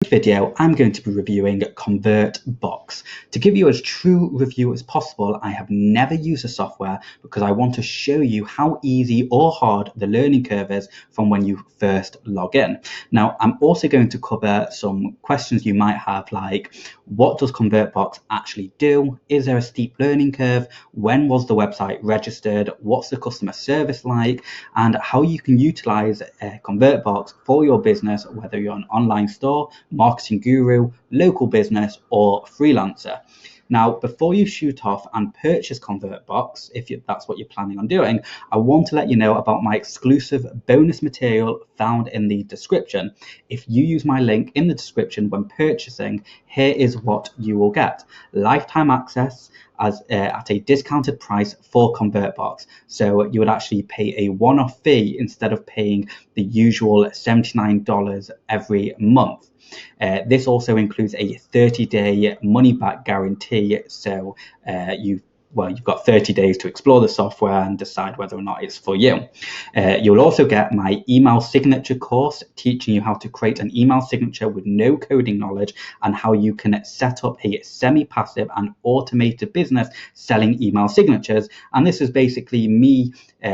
Video, I'm going to be reviewing Convertbox. To give you as true review as possible, I have never used the software because I want to show you how easy or hard the learning curve is from when you first log in. Now, I'm also going to cover some questions you might have, like what does Convertbox actually do? Is there a steep learning curve? When was the website registered? What's the customer service like? And how you can utilize Convertbox for your business, whether you're an online store, marketing guru, local business, or freelancer. Now, before you shoot off and purchase Convertbox, if that's what you're planning on doing, I want to let you know about my exclusive bonus material found in the description. If you use my link in the description when purchasing, here is what you will get. Lifetime access at a discounted price for Convertbox. So you would actually pay a one-off fee instead of paying the usual $79 every month. This also includes a 30-day money-back guarantee, so you've got 30 days to explore the software and decide whether or not it's for you. You'll also get my email signature course, teaching you how to create an email signature with no coding knowledge and how you can set up a semi-passive and automated business selling email signatures. And this is basically me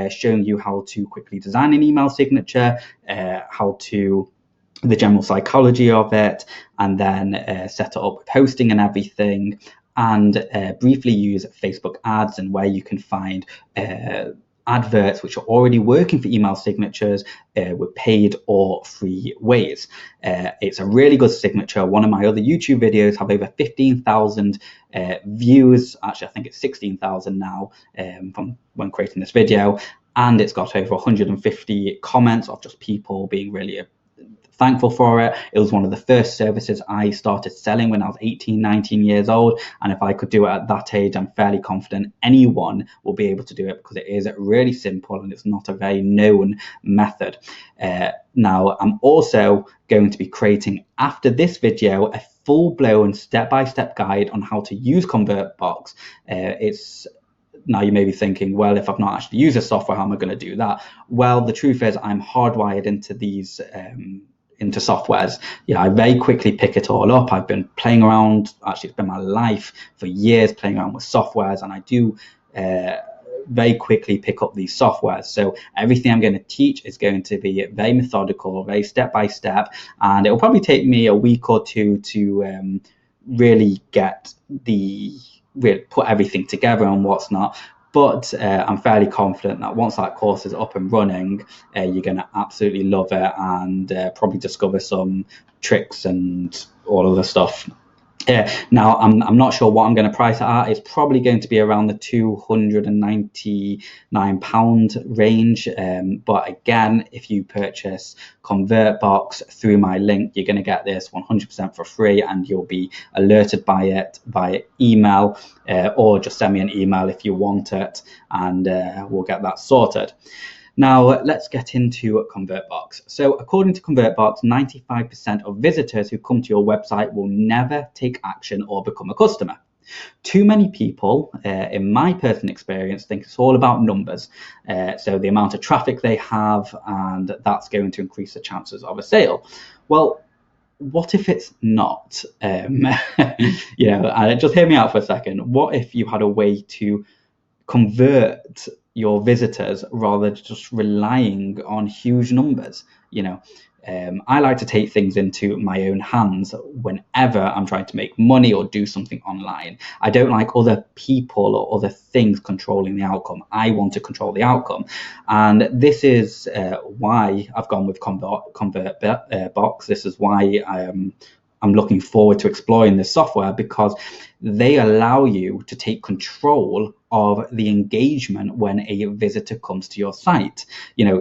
showing you how to quickly design an email signature, the general psychology of it, and then set it up with hosting and everything, and briefly use Facebook ads and where you can find adverts which are already working for email signatures with paid or free ways. It's a really good signature. One of my other YouTube videos have over 15,000 views. Actually, I think it's 16,000 now from when creating this video. And it's got over 150 comments of just people being really thankful for it. It was one of the first services I started selling when I was 18, 19 years old. And if I could do it at that age, I'm fairly confident anyone will be able to do it because it is really simple and it's not a very known method. Now, I'm also going to be creating, after this video, a full-blown step-by-step guide on how to use Convertbox. Now you may be thinking, well, if I've not actually used the software, how am I going to do that? Well, the truth is I'm hardwired into these into softwares. I very quickly pick it all up. I've been playing around, actually it's been my life for years playing around with softwares, and I do very quickly pick up these softwares. So everything I'm going to teach is going to be very methodical, very step by step, and it will probably take me a week or two to really put everything together and what's not. But I'm fairly confident that once that course is up and running, you're going to absolutely love it and probably discover some tricks and all of the stuff. Now, I'm not sure what I'm going to price it at. It's probably going to be around the £299 range. But again, if you purchase Convertbox through my link, you're going to get this 100% for free, and you'll be alerted by it via email, or just send me an email if you want it, and we'll get that sorted. Now, let's get into Convertbox. So according to Convertbox, 95% of visitors who come to your website will never take action or become a customer. Too many people, in my personal experience, think it's all about numbers. So the amount of traffic they have, and that's going to increase the chances of a sale. Well, what if it's not? Just hear me out for a second. What if you had a way to convert your visitors rather than just relying on huge numbers? I like to take things into my own hands whenever I'm trying to make money or do something online. I don't like other people or other things controlling the outcome. I want to control the outcome. And this is why I've gone with Convertbox. This is why I'm looking forward to exploring this software, because they allow you to take control of the engagement when a visitor comes to your site.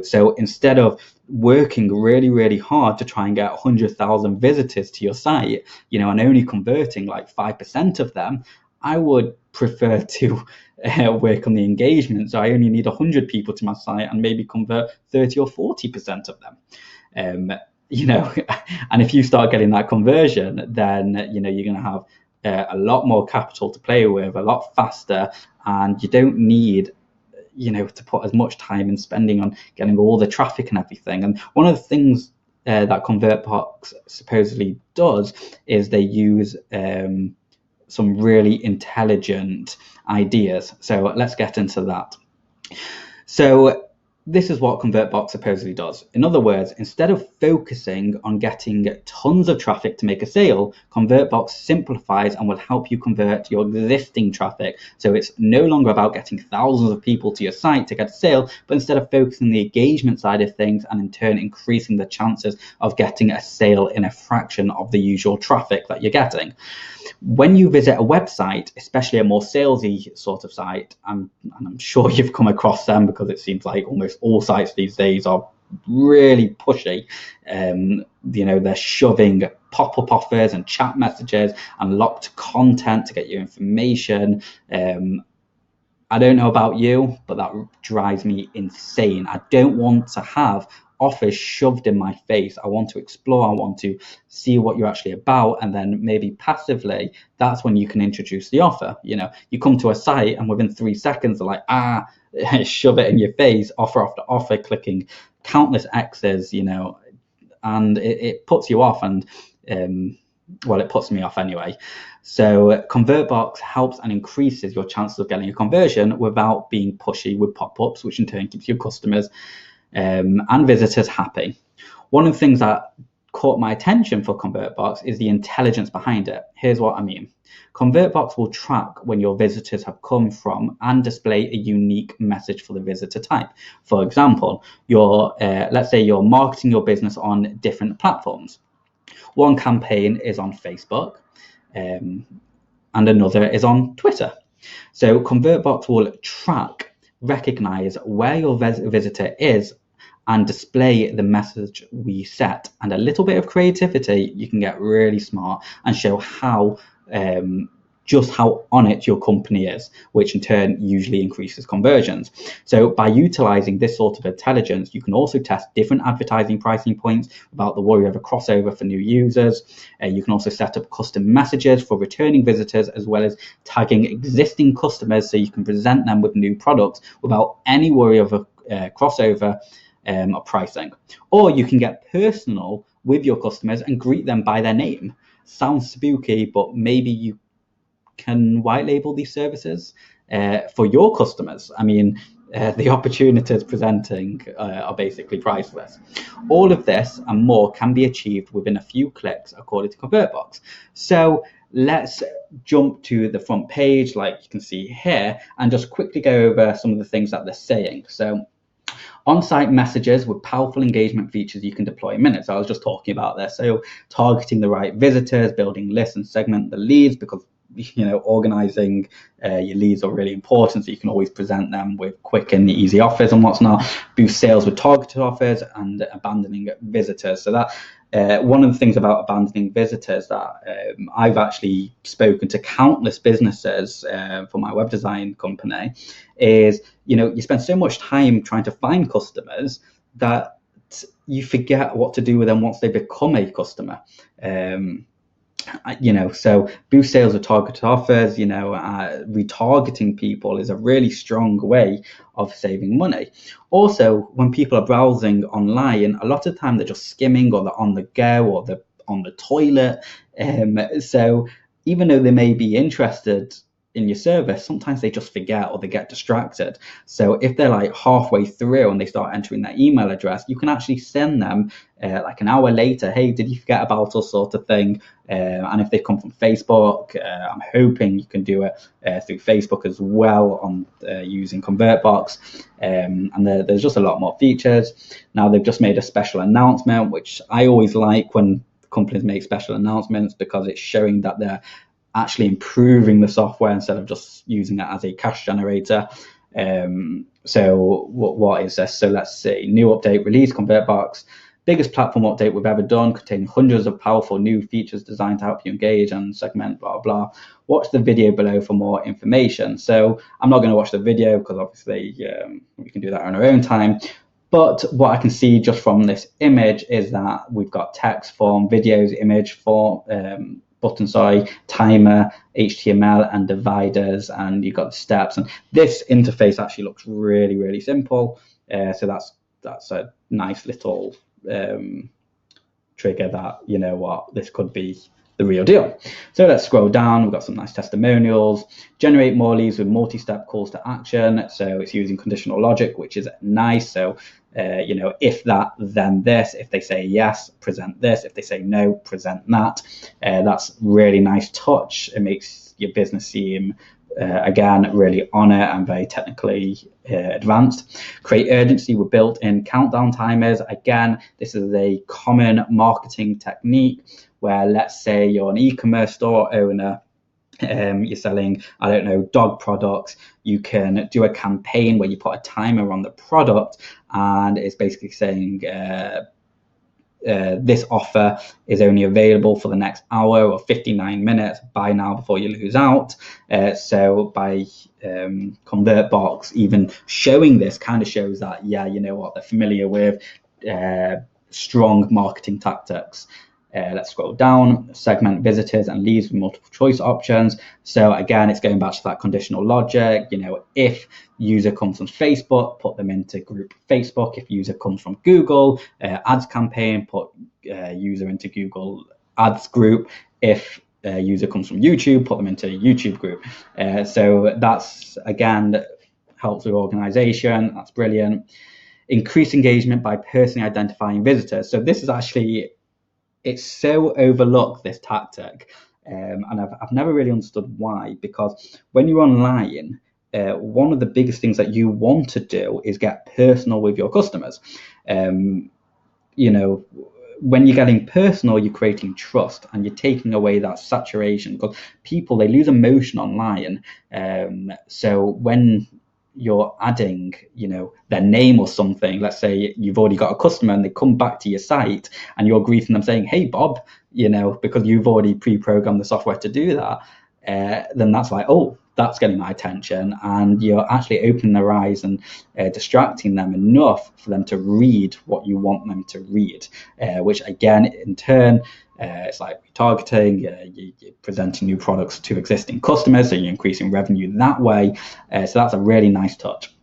So instead of working really, really hard to try and get 100,000 visitors to your site, and only converting like 5% of them, I would prefer to work on the engagement. So I only need 100 people to my site and maybe convert 30 or 40% of them. And if you start getting that conversion, then you're going to have a lot more capital to play with, a lot faster, and you don't need to put as much time in spending on getting all the traffic and everything. And one of the things that Convertbox supposedly does is they use some really intelligent ideas. So let's get into that. So this is what Convertbox supposedly does. In other words, instead of focusing on getting tons of traffic to make a sale, Convertbox simplifies and will help you convert your existing traffic. So it's no longer about getting thousands of people to your site to get a sale, but instead of focusing on the engagement side of things and in turn increasing the chances of getting a sale in a fraction of the usual traffic that you're getting. When you visit a website, especially a more salesy sort of site, and I'm sure you've come across them because it seems like almost all sites these days are really pushy. They're shoving pop-up offers and chat messages and locked content to get your information. I don't know about you, but that drives me insane. I don't want to have offers shoved in my face. I want to explore. I want to see what you're actually about, and then maybe passively, that's when you can introduce the offer. You come to a site and within 3 seconds they're like, shove it in your face, offer after offer, clicking countless X's, and it puts you off, and it puts me off anyway. So Convertbox helps and increases your chances of getting a conversion without being pushy with pop-ups, which in turn keeps your customers and visitors happy. One of the things that caught my attention for Convertbox is the intelligence behind it. Here's what I mean. Convertbox will track when your visitors have come from and display a unique message for the visitor type. For example, let's say you're marketing your business on different platforms. One campaign is on Facebook and another is on Twitter. So Convertbox will recognize where your visitor is and display the message we set. And a little bit of creativity, you can get really smart and show just how on it your company is, which in turn usually increases conversions. So by utilizing this sort of intelligence, you can also test different advertising pricing points without the worry of a crossover for new users. You can also set up custom messages for returning visitors, as well as tagging existing customers so you can present them with new products without any worry of a crossover or pricing. Or you can get personal with your customers and greet them by their name. Sounds spooky, but maybe you can white label these services for your customers. I mean, the opportunities presenting are basically priceless. All of this and more can be achieved within a few clicks according to Convertbox. So let's jump to the front page, like you can see here, and just quickly go over some of the things that they're saying. So on-site messages with powerful engagement features you can deploy in minutes. I was just talking about this. So targeting the right visitors, building lists and segment the leads, because organizing your leads are really important, so you can always present them with quick and easy offers and what's not. Boost sales with targeted offers, and abandoning visitors. So that one of the things about abandoning visitors that I've actually spoken to countless businesses for my web design company is, you spend so much time trying to find customers that you forget what to do with them once they become a customer. So boost sales with targeted offers, retargeting people is a really strong way of saving money. Also, when people are browsing online, a lot of the time they're just skimming, or they're on the go, or they're on the toilet. So even though they may be interested in your service, sometimes they just forget or they get distracted. So if they're like halfway through and they start entering their email address, you can actually send them like an hour later, hey, did you forget about us, sort of thing. And if they come from Facebook, I'm hoping you can do it through Facebook as well on using Convertbox. And there's just a lot more features. Now they've just made a special announcement, which I always like when companies make special announcements, because it's showing that they're actually improving the software instead of just using it as a cash generator. So what is this? So let's see. New update release Convertbox. Biggest platform update we've ever done, containing hundreds of powerful new features designed to help you engage and segment, blah, blah. Watch the video below for more information. So I'm not going to watch the video because obviously we can do that on our own time. But what I can see just from this image is that we've got text form, videos, image form, button, timer, HTML, and dividers, and you've got the steps. And this interface actually looks really, really simple. So that's a nice little trigger that, you know what, this could be the real deal. So let's scroll down. We've got some nice testimonials. Generate more leads with multi-step calls to action. So it's using conditional logic, which is nice. So you know, if that, then this. If they say yes, present this. If they say no, present that. That's really nice touch. It makes your business seem again really on it and very technically advanced. Create urgency with built-in countdown timers. Again, this is a common marketing technique where, let's say you're an e-commerce store owner, you're selling, I don't know, dog products. You can do a campaign where you put a timer on the product, and it's basically saying this offer is only available for the next hour or 59 minutes. Buy now before you lose out. So by Convertbox even showing this kind of shows that, yeah, you know what, they're familiar with strong marketing tactics. Let's scroll down. Segment visitors and leads with multiple choice options. So again, it's going back to that conditional logic. You know, if user comes from Facebook, put them into group Facebook. If user comes from Google ads campaign, put user into Google ads group. If user comes from YouTube, put them into YouTube group. So that's, again, helps with organization. That's brilliant. Increase engagement by personally identifying visitors. So this is actually, it's so overlooked, this tactic, and I've never really understood why, because when you're online, one of the biggest things that you want to do is get personal with your customers. You know, when you're getting personal, you're creating trust and you're taking away that saturation, because people, they lose emotion online. So when you're adding, you know, their name or something, let's say you've already got a customer and they come back to your site and you're greeting them saying, hey Bob, you know, because you've already pre-programmed the software to do that, then that's like, oh, that's getting my attention, and you're actually opening their eyes and distracting them enough for them to read what you want them to read, which again, in turn, it's like retargeting. You're presenting new products to existing customers, so you're increasing revenue that way. So that's a really nice touch.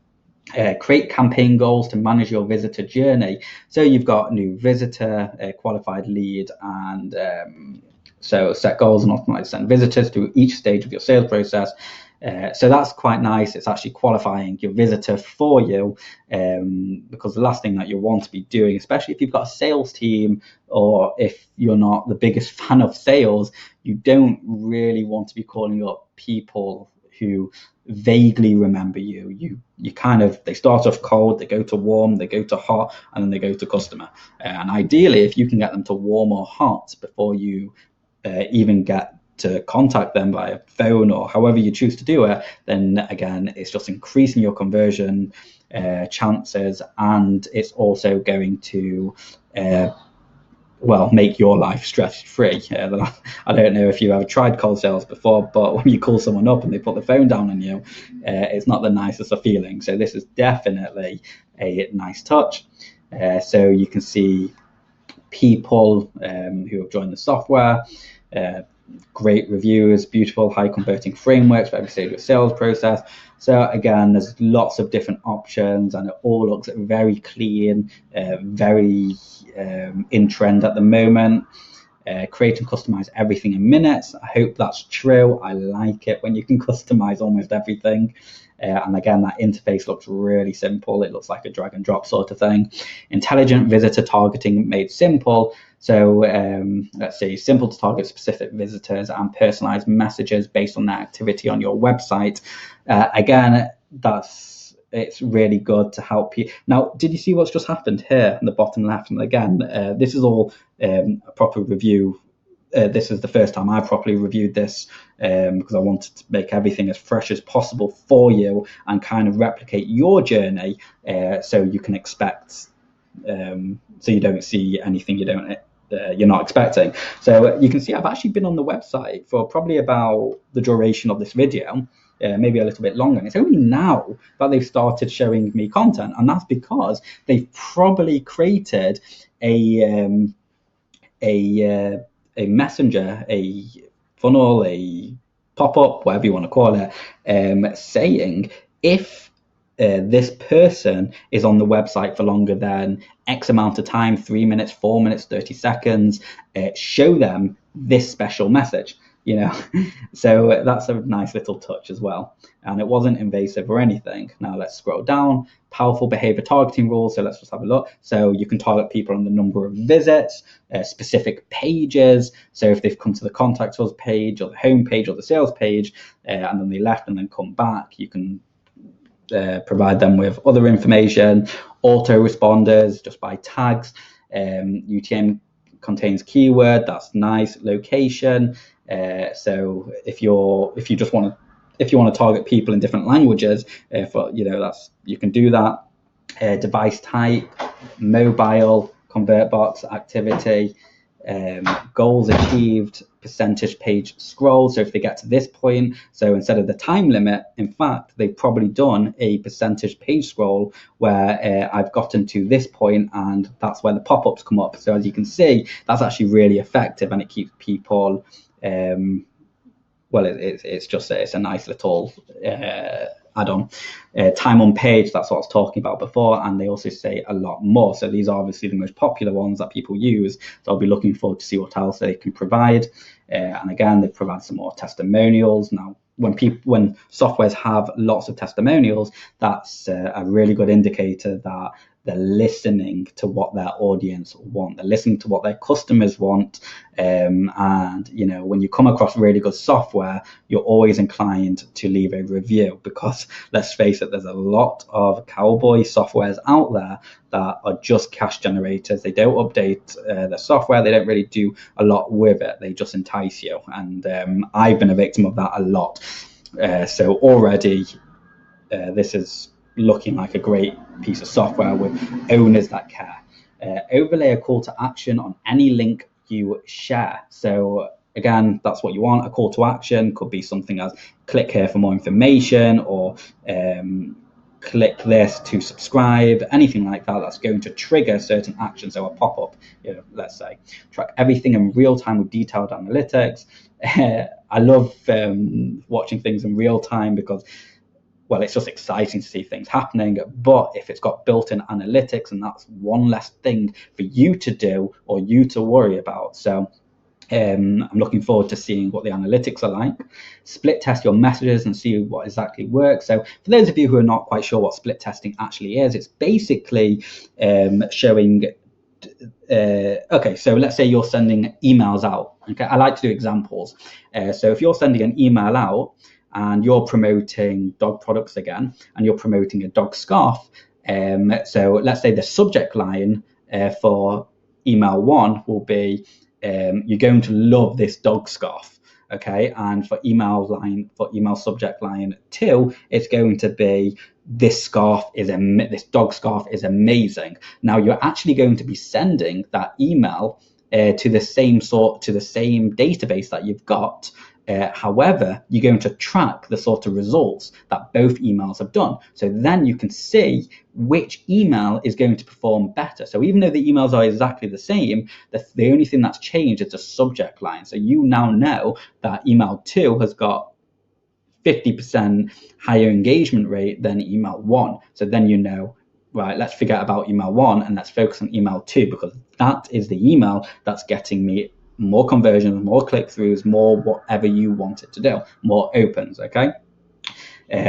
Create campaign goals to manage your visitor journey. So you've got new visitor, qualified lead, and so set goals and optimize send visitors through each stage of your sales process. So that's quite nice. It's actually qualifying your visitor for you, because the last thing that you want to be doing, especially if you've got a sales team or if you're not the biggest fan of sales, you don't really want to be calling up people who vaguely remember you. You kind of, they start off cold, they go to warm, they go to hot, and then they go to customer. And ideally, if you can get them to warm or hot before you even get to contact them via phone or however you choose to do it, then again, it's just increasing your conversion chances, and it's also going to well, make your life stress-free. I don't know if you've ever tried cold sales before, but when you call someone up and they put the phone down on you, it's not the nicest of feelings. So this is definitely a nice touch. So you can see people who have joined the software, great reviews, beautiful high converting frameworks for every stage of the sales process. So again, there's lots of different options and it all looks very clean, very in trend at the moment. Create and customize everything in minutes. I hope that's true. I like it when you can customize almost everything. And again, that interface looks really simple. It looks like a drag and drop sort of thing. Intelligent visitor targeting made simple. So let's see, simple to target specific visitors and personalized messages based on their activity on your website. Again, it's really good to help you. Now, did you see what's just happened here in the bottom left? And again, this is all a proper review. This is the first time I properly reviewed this because I wanted to make everything as fresh as possible for you and kind of replicate your journey so you can expect, so you don't see anything you're not expecting. So you can see I've actually been on the website for probably about the duration of this video, maybe a little bit longer. And it's only now that they've started showing me content, and that's because they've probably created a messenger, a funnel, a pop-up, whatever you want to call it, saying if this person is on the website for longer than X amount of time, 3 minutes, 4 minutes, 30 seconds, show them this special message, So that's a nice little touch as well. And it wasn't invasive or anything. Now let's scroll down. Powerful behavior targeting rules. So let's just have a look. So you can target people on the number of visits, specific pages. So if they've come to the contact us page or the home page or the sales page, and then they left and then come back, you can provide them with other information. Autoresponders just by tags. UTM contains keyword, that's nice. Location. So if you want to target people in different languages, you can do that. Device type, mobile, Convertbox activity, goals achieved, percentage page scroll. So if they get to this point, so instead of the time limit, in fact, they've probably done a percentage page scroll where I've gotten to this point, and that's where the pop-ups come up. So as you can see, that's actually really effective, and it keeps people it's a nice little add-on. Time on page, that's what I was talking about before, and they also say a lot more. So these are obviously the most popular ones that people use. So I'll be looking forward to see what else they can provide. And again, they provide some more testimonials. Now, when softwares have lots of testimonials, that's a really good indicator that they're listening to what their audience want. They're listening to what their customers want. And, when you come across really good software, you're always inclined to leave a review, because let's face it, there's a lot of cowboy softwares out there that are just cash generators. They don't update the software. They don't really do a lot with it. They just entice you. And I've been a victim of that a lot. So already this is looking like a great piece of software with owners that care. Overlay a call to action on any link you share. So again, that's what you want. A call to action could be something as click here for more information, or click this to subscribe, anything like that. That's going to trigger certain actions. So a pop-up, let's say, track everything in real time with detailed analytics. I love watching things in real time because, well, it's just exciting to see things happening. But if it's got built-in analytics, and that's one less thing for you to do or you to worry about. So I'm looking forward to seeing what the analytics are like. Split test your messages and see what exactly works. So for those of you who are not quite sure what split testing actually is, it's basically showing so let's say you're sending emails out. Okay, I like to do examples. So if you're sending an email out and you're promoting dog products again, and you're promoting a dog scarf, so let's say the subject line for email 1 will be you're going to love this dog scarf. Okay, and for email subject line 2, it's going to be this dog scarf is amazing. Now you're actually going to be sending that email to the same database that you've got. However, you're going to track the sort of results that both emails have done. So then you can see which email is going to perform better. So even though the emails are exactly the same, the only thing that's changed is the subject line. So you now know that email 2 has got 50% higher engagement rate than email 1. So then you know, right, let's forget about email 1 and let's focus on email 2, because that is the email that's getting me more conversions, more click-throughs, more whatever you want it to do, more opens. Okay.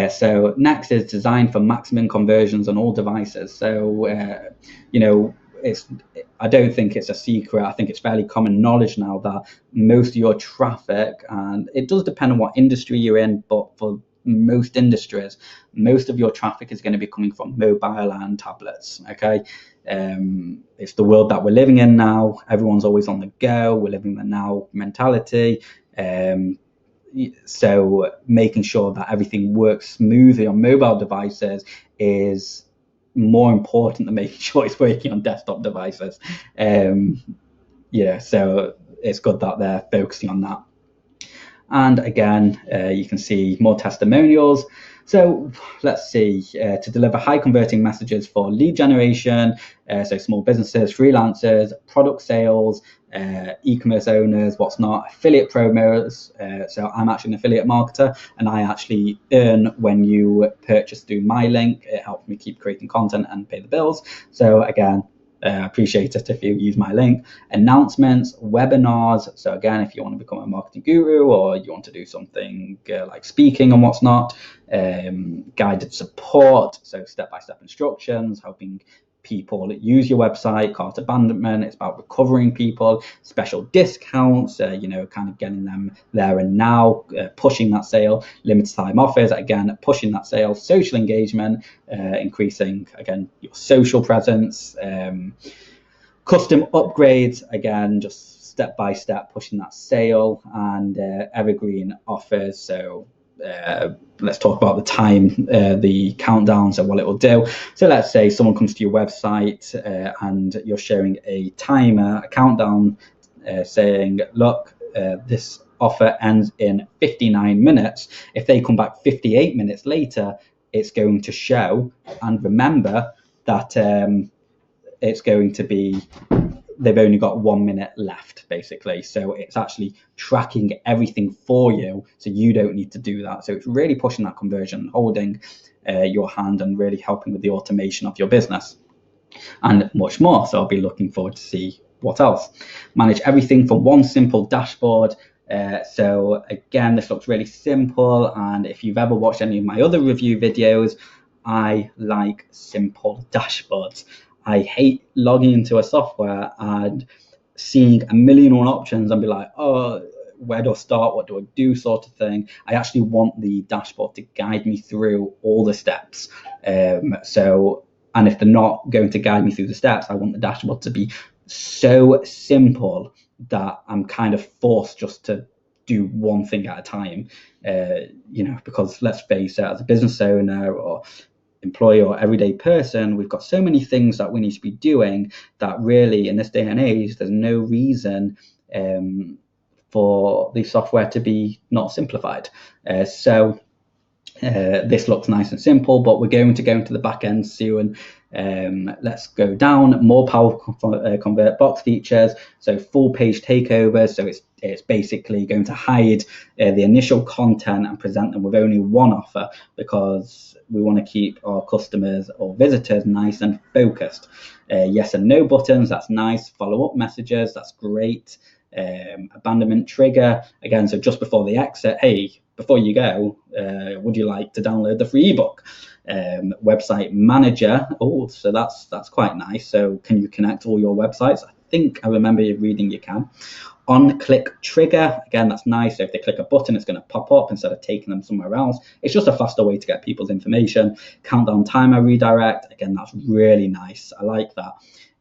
So next is designed for maximum conversions on all devices. So I don't think it's a secret. I think it's fairly common knowledge now that most of your traffic, and it does depend on what industry you're in, but for most industries, most of your traffic is going to be coming from mobile and tablets. Okay. It's the world that we're living in now. Everyone's always on the go. We're living the now mentality. So making sure that everything works smoothly on mobile devices is more important than making sure it's working on desktop devices. So it's good that they're focusing on that. And again, you can see more testimonials. So let's see, to deliver high converting messages for lead generation, so small businesses, freelancers, product sales, e-commerce owners, what's not, affiliate promos. So I'm actually an affiliate marketer, and I actually earn when you purchase through my link. It helps me keep creating content and pay the bills. So again, appreciate it if you use my link. Announcements, webinars. So again, if you want to become a marketing guru, or you want to do something like speaking and what's not, guided support, so step-by-step instructions, helping people use your website, cart abandonment. It's about recovering people, special discounts, kind of getting them there and now, pushing that sale, limited time offers, again, pushing that sale, social engagement, increasing, again, your social presence, custom upgrades, again, just step by step, pushing that sale, and evergreen offers. So let's talk about the time, the countdown, so what it will do. So let's say someone comes to your website and you're showing a timer, a countdown, saying, look, this offer ends in 59 minutes. If they come back 58 minutes later, it's going to show, and remember that it's going to be, they've only got 1 minute left, basically. So it's actually tracking everything for you, so you don't need to do that. So it's really pushing that conversion, holding your hand, and really helping with the automation of your business and much more. So I'll be looking forward to see what else. Manage everything from one simple dashboard. So again, this looks really simple, and if you've ever watched any of my other review videos, I like simple dashboards. I hate logging into a software and seeing a million and one options and be like, oh, where do I start? What do I do? Sort of thing. I actually want the dashboard to guide me through all the steps. And if they're not going to guide me through the steps, I want the dashboard to be so simple that I'm kind of forced just to do one thing at a time. Because let's face it, as a business owner or employee or everyday person, we've got so many things that we need to be doing that really, in this day and age, there's no reason for the software to be not simplified. So this looks nice and simple, but we're going to go into the back end soon. Let's go down. More powerful Convertbox features. So full page takeovers. So it's basically going to hide the initial content and present them with only one offer, because we want to keep our customers or visitors nice and focused. Yes and no buttons, that's nice. Follow-up messages, that's great. Abandonment trigger, again, so just before they exit, hey, before you go, would you like to download the free ebook? Website manager, oh, so that's quite nice. So can you connect all your websites? I think I remember reading you can. On-click trigger, again, that's nice. So if they click a button, it's going to pop up instead of taking them somewhere else. It's just a faster way to get people's information. Countdown timer redirect, again, that's really nice. I like that.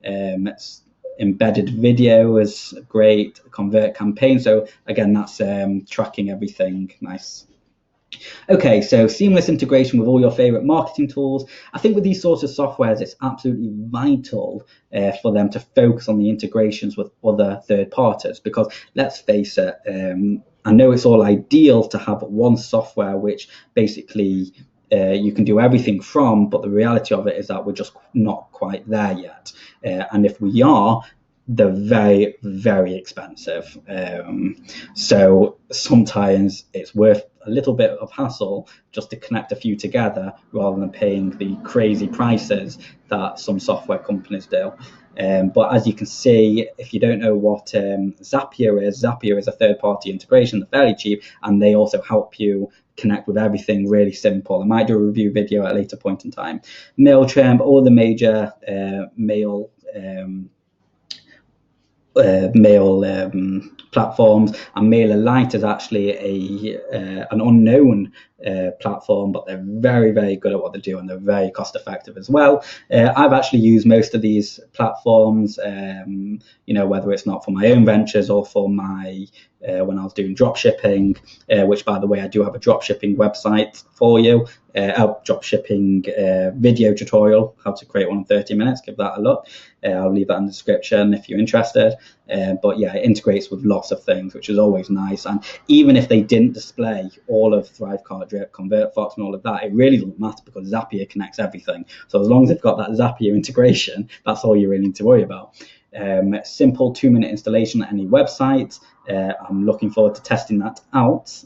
It's embedded video is great. Convert campaign, so again, that's tracking everything. Nice. Okay, so seamless integration with all your favorite marketing tools. I think with these sorts of softwares, it's absolutely vital for them to focus on the integrations with other third parties, because let's face it, I know it's all ideal to have one software which basically you can do everything from, but the reality of it is that we're just not quite there yet. And if we are, they're very, very expensive. So sometimes it's worth a little bit of hassle just to connect a few together, rather than paying the crazy prices that some software companies do. But as you can see, if you don't know what Zapier is a third-party integration. They're fairly cheap, and they also help you connect with everything really simple. I might do a review video at a later point in time. MailChimp, all the major mail platforms, and MailerLite is actually an unknown platform, but they're very, very good at what they do, and they're very cost effective as well. I've actually used most of these platforms, whether it's not for my own ventures or for my when I was doing drop shipping, which, by the way, I do have a drop shipping website for you, drop shipping video tutorial, how to create one in 30 minutes. Give that a look. I'll leave that in the description if you're interested. But yeah, it integrates with lots of things, which is always nice. And even if they didn't display all of Thrivecart, Drip, ConvertFox, and all of that, it really doesn't matter because Zapier connects everything. So as long as they've got that Zapier integration, that's all you really need to worry about. Simple 2-minute installation on any website. I'm looking forward to testing that out.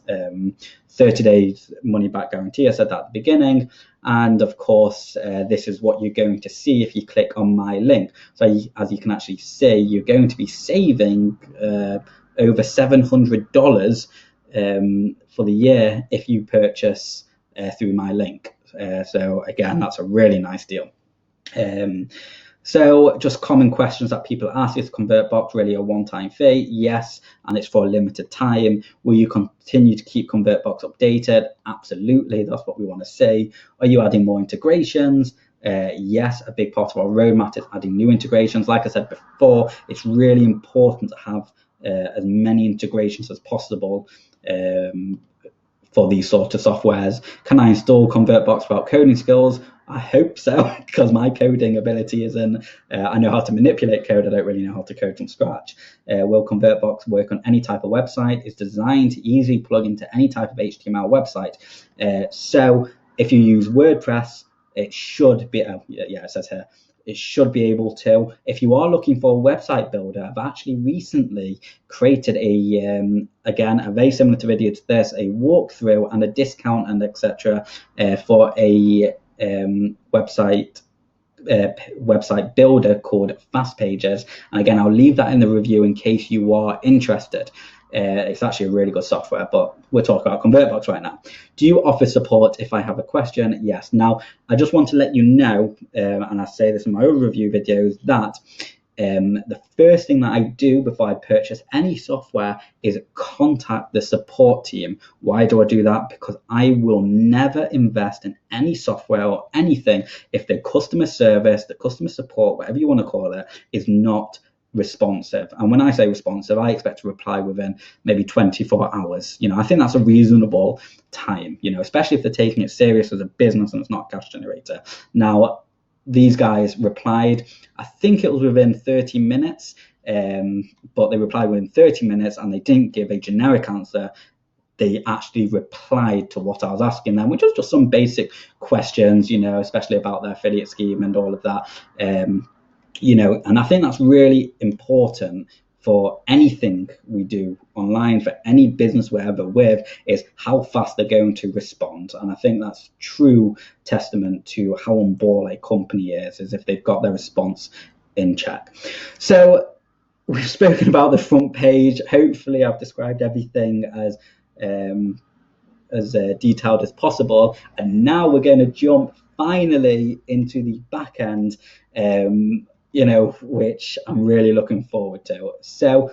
30 days money back guarantee, I said that at the beginning. And of course, this is what you're going to see if you click on my link. So as you can actually see, you're going to be saving over $700 for the year if you purchase through my link. So again, that's a really nice deal. So just common questions that people ask: is Convertbox really a one-time fee? Yes, and it's for a limited time. Will you continue to keep Convertbox updated? Absolutely, that's what we want to see. Are you adding more integrations? Yes, a big part of our roadmap is adding new integrations. Like I said before, it's really important to have as many integrations as possible for these sort of softwares. Can I install Convertbox without coding skills? I hope so, because my coding ability isn't, I know how to manipulate code, I don't really know how to code from scratch. Will Convertbox work on any type of website? It's designed to easily plug into any type of HTML website. So if you use WordPress, it should be, it says here, it should be able to. If you are looking for a website builder, I've actually recently created again, a very similar to video to this, a walkthrough and a discount and etc. For a website builder called Fast Pages. And again, I'll leave that in the review in case you are interested. It's actually a really good software, but we're talking about Convertbox right now. Do you offer support if I have a question? Yes. Now, I just want to let you know, and I say this in my own review videos, that the first thing that I do before I purchase any software is contact the support team. Why do I do that? Because I will never invest in any software or anything if the customer service, the customer support, whatever you want to call it, is not responsive. And when I say responsive, I expect to reply within maybe 24 hours. I think that's a reasonable time, especially if they're taking it serious as a business and it's not a cash generator. Now, these guys replied, I think it was within 30 minutes, but they replied within 30 minutes and they didn't give a generic answer. They actually replied to what I was asking them, which was just some basic questions, especially about their affiliate scheme and all of that. And I think that's really important for anything we do online, for any business we're ever with, is how fast they're going to respond. And I think that's true testament to how on ball a company is if they've got their response in check. So we've spoken about the front page. Hopefully I've described everything as detailed as possible. And now we're going to jump finally into the back end, which I'm really looking forward to. So,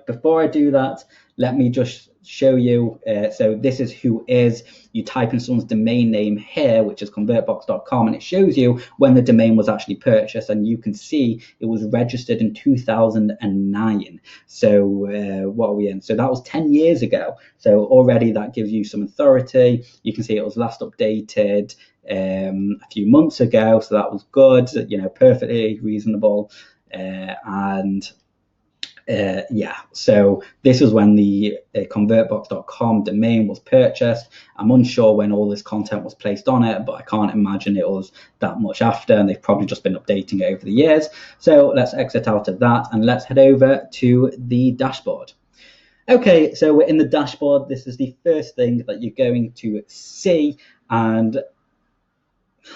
before I do that, let me just show you. So this is who is. You type in someone's domain name here, which is convertbox.com, and it shows you when the domain was actually purchased, and you can see it was registered in 2009. So what are we in? So that was 10 years ago. So already that gives you some authority. You can see it was last updated a few months ago, so that was good, perfectly reasonable. So this is when the convertbox.com domain was purchased. I'm unsure when all this content was placed on it, but I can't imagine it was that much after, and they've probably just been updating it over the years. So let's exit out of that and let's head over to the dashboard. Okay, so we're in the dashboard. This is the first thing that you're going to see, and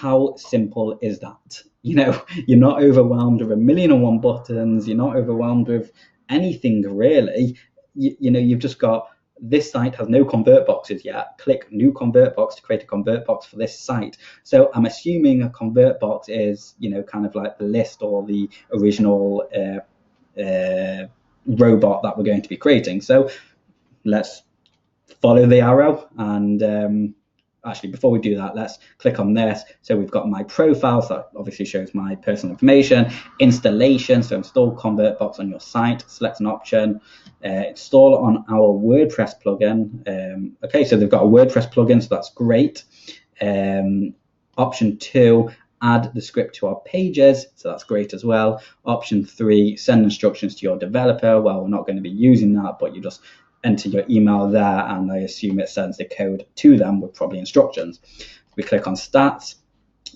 how simple is that? You're not overwhelmed with 1,000,001 buttons. You're not overwhelmed with anything really. You've just got, this site has no convert boxes yet. Click new convert box to create a convert box for this site. So I'm assuming a convert box is, kind of like the list or the original robot that we're going to be creating. So let's follow the arrow, and actually, before we do that, let's click on this. So we've got my profile, so that obviously shows my personal information. Installation, so install ConvertBox on your site. Select an option. Install on our WordPress plugin. Okay, so they've got a WordPress plugin, so that's great. Option 2, add the script to our pages, so that's great as well. Option 3, send instructions to your developer. Well, we're not going to be using that, but you just enter your email there, and I assume it sends the code to them with probably instructions. We click on stats.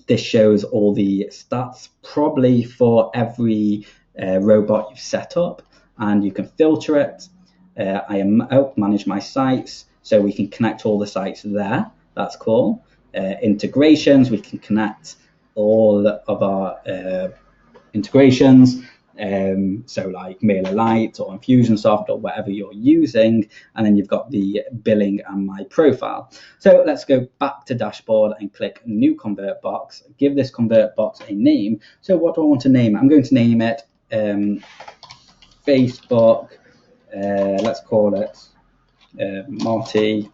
This shows all the stats probably for every robot you've set up, and you can filter it. Manage my sites, so we can connect all the sites there. That's cool. Integrations, we can connect all of our integrations, so like MailerLite or Infusionsoft or whatever you're using, and then you've got the billing and my profile. So let's go back to dashboard and click new Convertbox. Give this Convertbox a name. So what do I want to name it? I'm going to name it Facebook, let's call it Marty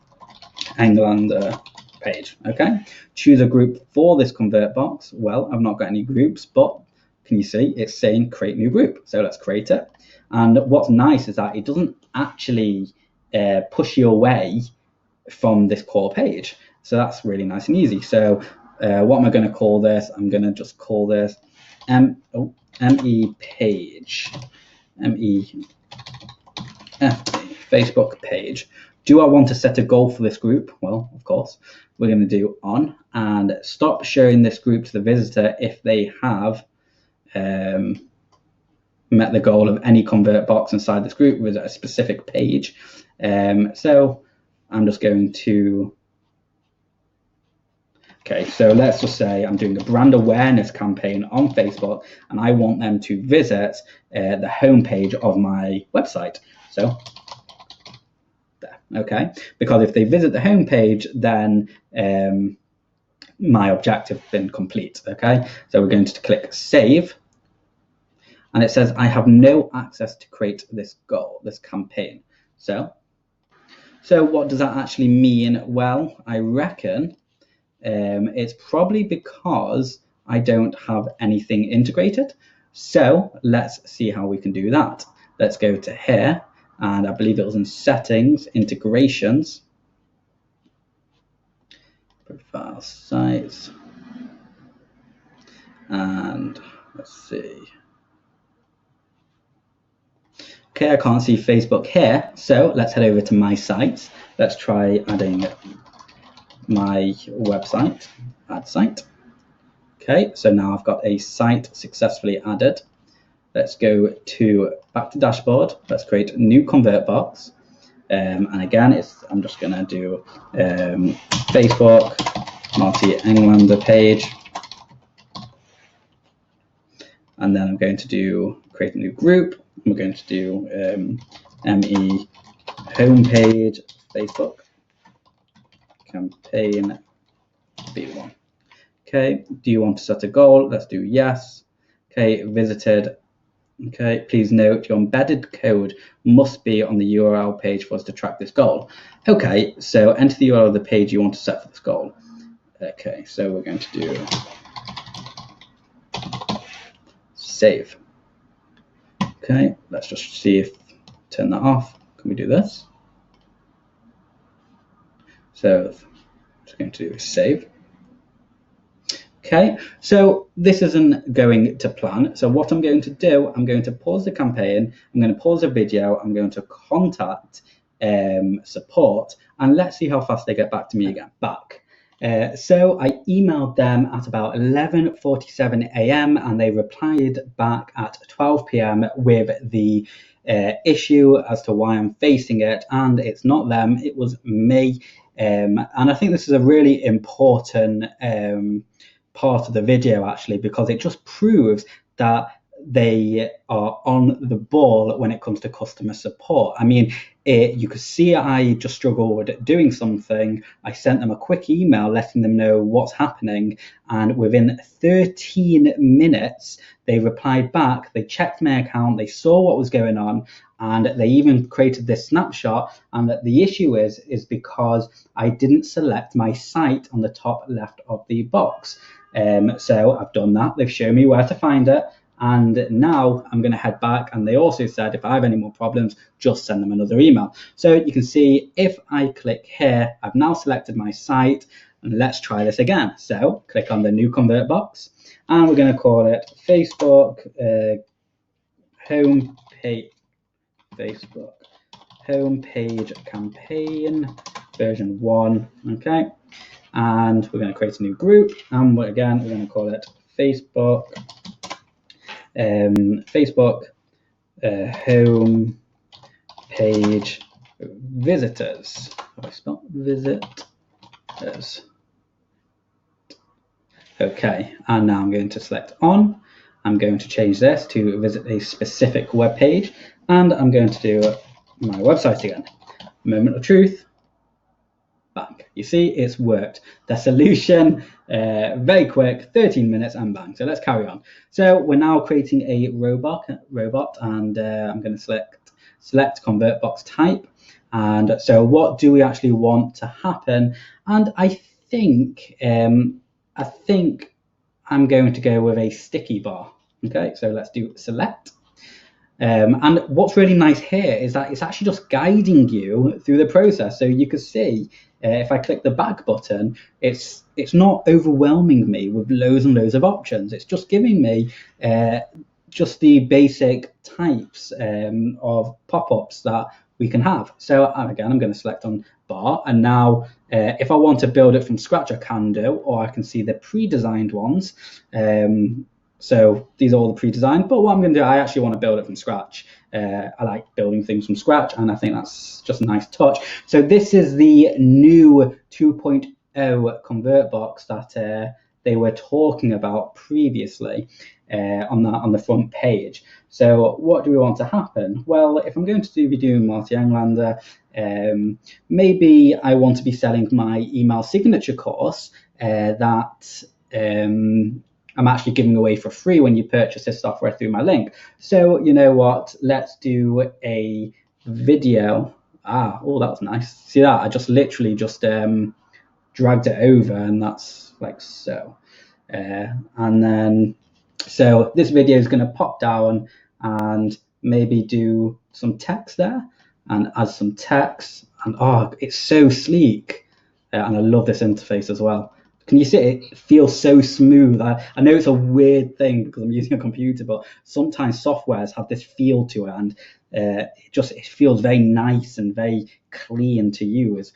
Englander page. Okay, choose a group for this Convertbox. Well, I've not got any groups, but can you see it's saying create new group? So let's create it. And what's nice is that it doesn't actually push you away from this core page. So that's really nice and easy. So what am I going to call this? I'm going to just call this ME page, Facebook page. Do I want to set a goal for this group? Well, of course, we're going to do on and stop showing this group to the visitor if they have met the goal of any Convertbox inside this group with a specific page. So I'm just going to, okay, so let's just say I'm doing a brand awareness campaign on Facebook and I want them to visit the homepage of my website. So there, okay, because if they visit the homepage, then my objective has been complete. Okay, so we're going to click save. And it says, I have no access to create this goal, this campaign. So what does that actually mean? Well, I reckon it's probably because I don't have anything integrated. So let's see how we can do that. Let's go to here, and I believe it was in settings, integrations, profile sites, and let's see. Okay, I can't see Facebook here, so let's head over to my sites. Let's try adding my website, add site. Okay, so now I've got a site successfully added. Let's go back to dashboard. Let's create a new Convertbox. And again, I'm just going to do Facebook, Marty Englander page. And then I'm going to create a new group. We're going to do ME homepage Facebook campaign B1. Okay, do you want to set a goal? Let's do yes. Okay, visited. Okay, please note your embedded code must be on the URL page for us to track this goal. Okay, so enter the URL of the page you want to set for this goal. Okay, so we're going to do save. Okay, let's just see if turn that off. Can we do this? So just going to do save. Okay, so this isn't going to plan. So what I'm going to do, I'm going to pause the campaign, I'm going to pause the video, I'm going to contact support, and let's see how fast they get back to me again. So I emailed them at about 11:47 a.m. and they replied back at 12 p.m. with the issue as to why I'm facing it, and it's not them, it was me. And I think this is a really important part of the video actually, because it just proves that they are on the ball when it comes to customer support. I mean, you could see I just struggled doing something. I sent them a quick email letting them know what's happening, and within 13 minutes they replied back. They checked my account, they saw what was going on, and they even created this snapshot. And that the issue is because I didn't select my site on the top left of the box. So I've done that. They've shown me where to find it. And now I'm going to head back, and they also said if I have any more problems, just send them another email. So you can see if I click here, I've now selected my site. And let's try this again. So click on the new Convertbox, and we're going to call it Facebook homepage campaign version 1. Okay, and we're going to create a new group, and again we're going to call it Facebook home page visitors. How do I spell visitors? Okay, and now I'm going to select on. I'm going to change this to visit a specific web page, and I'm going to do my website again. Moment of truth. Bang. You see, it's worked. The solution, very quick, 13 minutes and bang. So let's carry on. So we're now creating a robot, and I'm going to select Convertbox type. And so what do we actually want to happen? And I think I'm going to go with a sticky bar. Okay, so let's do select. And what's really nice here is that it's actually just guiding you through the process. So you can see if I click the back button, it's not overwhelming me with loads and loads of options. It's just giving me just the basic types of pop-ups that we can have. So again, I'm going to select on bar, and now if I want to build it from scratch, I can do, or I can see the pre-designed ones. So these are all the pre-designed, but what I'm going to do, I actually want to build it from scratch. I like building things from scratch, and I think that's just a nice touch. So this is the new 2.0 Convertbox that they were talking about previously on the front page. So what do we want to happen? Well, if I'm going to be doing Marty Englander, maybe I want to be selling my email signature course that I'm actually giving away for free when you purchase this software through my link. So you know what? Let's do a video. Oh, that was nice. See that? I just literally just dragged it over, and that's like so. And then, so this video is going to pop down and maybe do some text there and add some text. And oh, it's so sleek. And I love this interface as well. Can you see it? It feels so smooth. I know it's a weird thing because I'm using a computer, but sometimes softwares have this feel to it, and it feels very nice and very clean to use.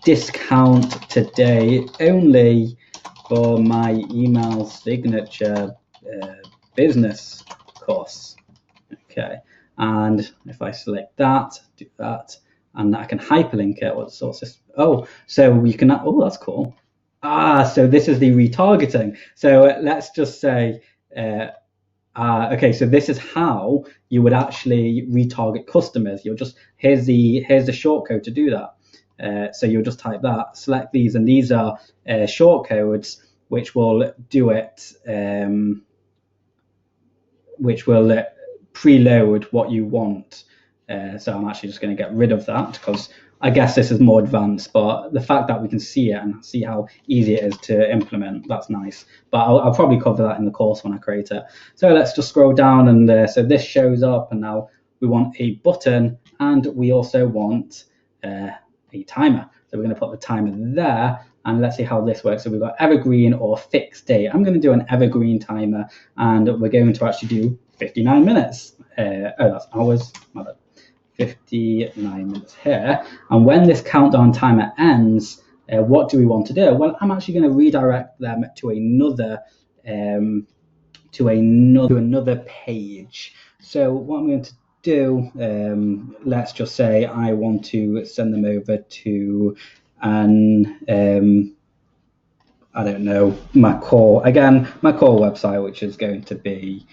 Discount today only for my email signature business course. Okay, and if I select that, do that, and I can hyperlink it. What source is? Oh, so we can. Oh, that's cool. So this is the retargeting. So let's just say, okay, so this is how you would actually retarget customers. You'll just here's the shortcode to do that. So you'll just type that, select these, and these are shortcodes which will do it, which will preload what you want. So I'm actually just going to get rid of that because I guess this is more advanced, but the fact that we can see it and see how easy it is to implement, that's nice. But I'll probably cover that in the course when I create it. So let's just scroll down, and so this shows up, and now we want a button, and we also want a timer. So we're going to put the timer there, and let's see how this works. So we've got evergreen or fixed date. I'm going to do an evergreen timer, and we're going to actually do 59 minutes. Oh, that's hours. 59 minutes here. And when this countdown timer ends, what do we want to do? Well, I'm actually going to redirect them to another page. So what I'm going to do, let's just say I want to send them over to an I don't know, my core website, which is going to be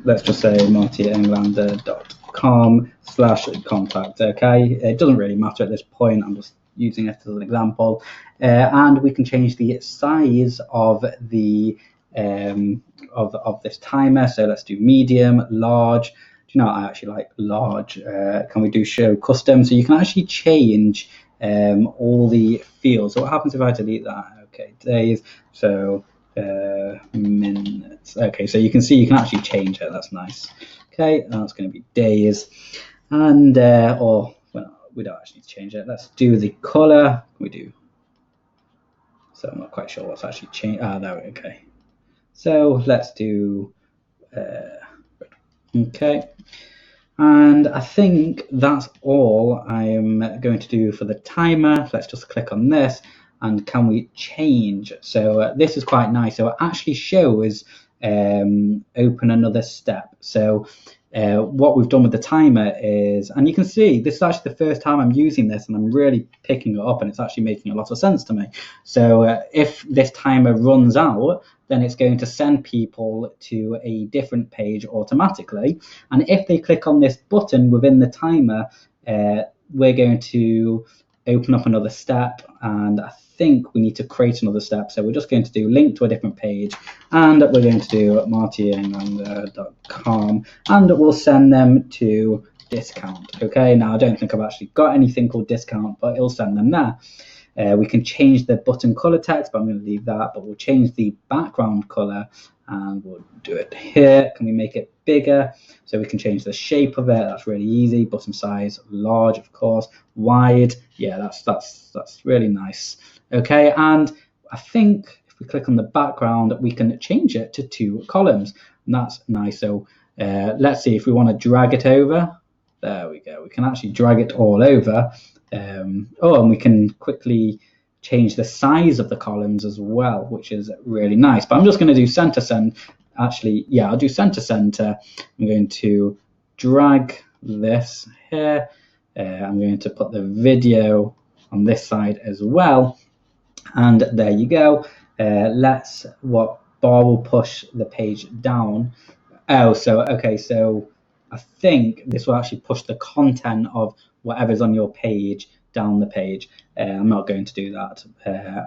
let's just say martyenglander.com/contact. Okay, it doesn't really matter at this point. I'm just using it as an example, and we can change the size of the of this timer. So let's do medium, large. Do you know what? I actually like large. Can we do show custom? So you can actually change all the fields. So what happens if I delete that? Okay, days. So minutes. Okay, so you can see you can actually change it. That's nice. Okay, that's going to be days, and or well, we don't actually need to change it. Let's do the color. We do. So I'm not quite sure what's actually changed. There we go. Okay. So let's do. Okay. And I think that's all I'm going to do for the timer. Let's just click on this, and can we change? So this is quite nice. So it actually shows open another step. So what we've done with the timer is, and you can see this is actually the first time I'm using this, and I'm really picking it up, and it's actually making a lot of sense to me. So if this timer runs out, then it's going to send people to a different page automatically. And if they click on this button within the timer, we're going to open up another step, and I think we need to create another step. So we're just going to do link to a different page, and we're going to do martyanglander.com, and we'll send them to discount. Okay, now I don't think I've actually got anything called discount, but it'll send them there. We can change the button color text, but I'm going to leave that. But we'll change the background color, and we'll do it here. Can we make it bigger? So we can change the shape of it. That's really easy. Button size, large, of course. Wide, yeah, that's really nice. Okay, and I think if we click on the background, we can change it to 2 columns, and that's nice. So let's see if we want to drag it over. There we go. We can actually drag it all over. And we can quickly change the size of the columns as well, which is really nice. But I'm just going to do center. Actually, yeah, I'll do center. I'm going to drag this here. I'm going to put the video on this side as well. And there you go. What bar will push the page down. Okay, so I think this will actually push the content of whatever's on your page down the page. I'm not going to do that.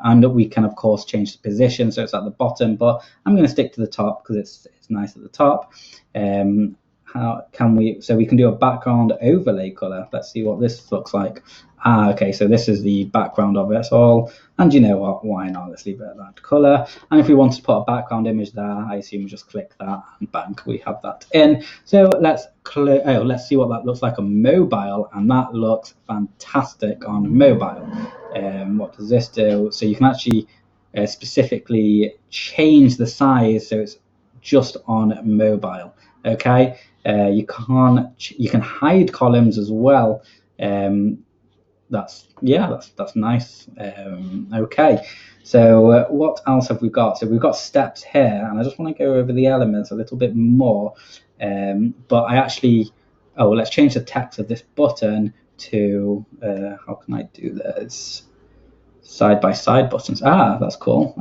And we can, of course, change the position so it's at the bottom, but I'm going to stick to the top because it's nice at the top. How can we? So we can do a background overlay color. Let's see what this looks like. Okay, so this is the background of it all. And you know what? Why not? Let's leave it at that color. And if we want to put a background image there, I assume we just click that and bang, we have that in. So let's see what that looks like on mobile, and that looks fantastic on mobile. What does this do? So you can actually specifically change the size so it's just on mobile. Okay, you can hide columns as well. That's nice. Okay, so what else have we got? So we've got steps here, and I just want to go over the elements a little bit more. But I actually, let's change the text of this button to how can I do this? Side by side buttons. That's cool.